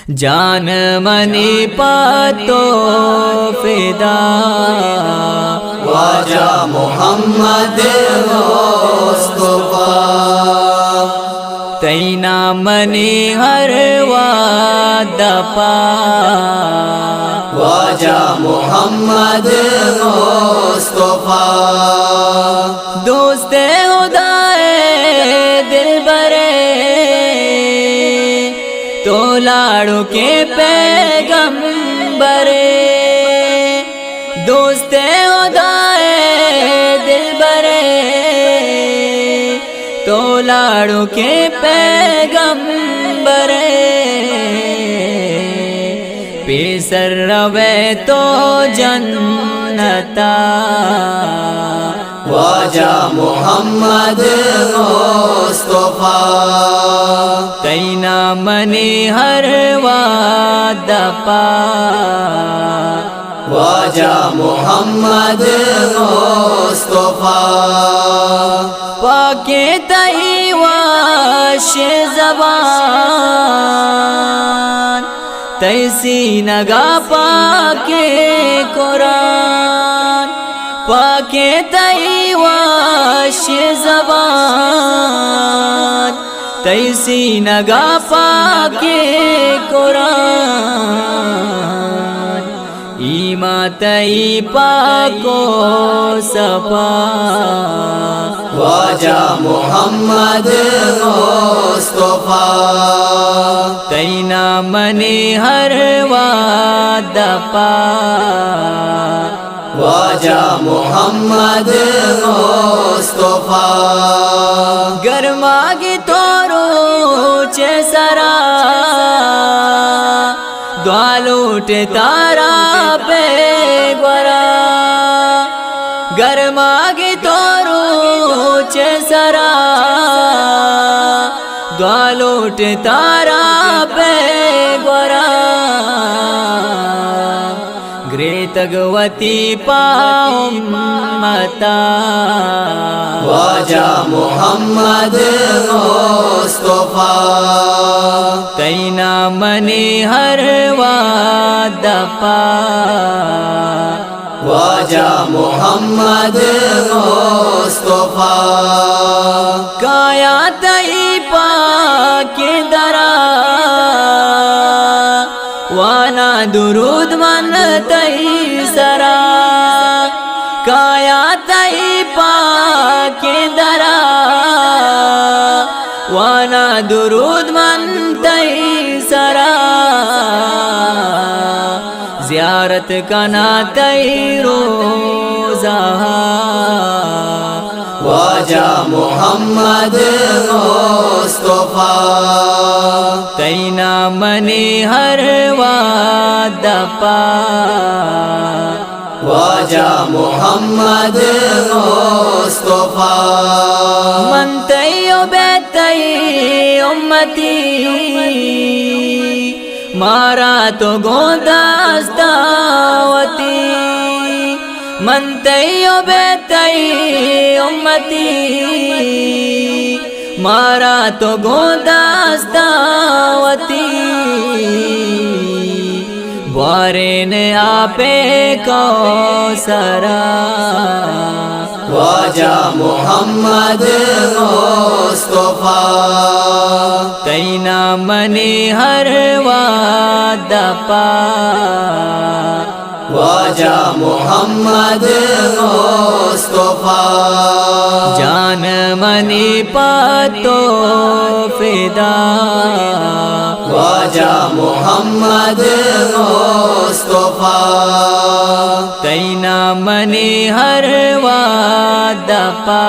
جان منی پاتو فدا خواجہ محمد مصطفیٰ تینا منی ہر وعدہ پا خواجہ محمد مصطفیٰ دوست خدائے دل برے تو لاڑو کے پیغمبر دوست خدائے دل برے تو لاڑو کے پیغمبر پیسر روے تو جنتا خواجہ محمد مصطفیٰ تینا منی ہر وعدہ پا خواجہ محمد مصطفیٰ پاکے تئی واش زبان تیسی نگا پاکے قرآن پاکے تئی واش زبان تیسی نگا پاکے قرآن ایما تئی پاکو صفا خواجہ محمد مصطفیٰ تینا منی ہر وعدہ پا خواجہ محمد مصطفیٰ گرما گی تورو چے سرا دوالوٹ تارا پہ گورا گرما گی تورو چے سرا دوالوٹ تارا پہ گورا گرے تگوتی پامتا خواجہ محمد مصطفیٰ تینا منی ہر وعدہ پا خواجہ محمد مصطفیٰ کایا تئی پاک درا وانا درود من تئی سرا کایا تئی پاک درا وانا درود من تئی سرا زیارت کنا تئی روزہ خواجہ محمد مصطفیٰ تینا منی ہر وعدہ پا خواجہ محمد مصطفیٰ من تیو بیتی امتی مارا تو گونداستاوتی من تیو بیتی امتی مارا تو گونداستاوتی بارے نے آپے کو سرا خواجہ محمد مصطفیٰ تینا منی ہر وعدہ پا خواجہ محمد مصطفیٰ جان منی پاتو فدا خواجہ محمد مصطفیٰ تینا منی ہر وعدہ پا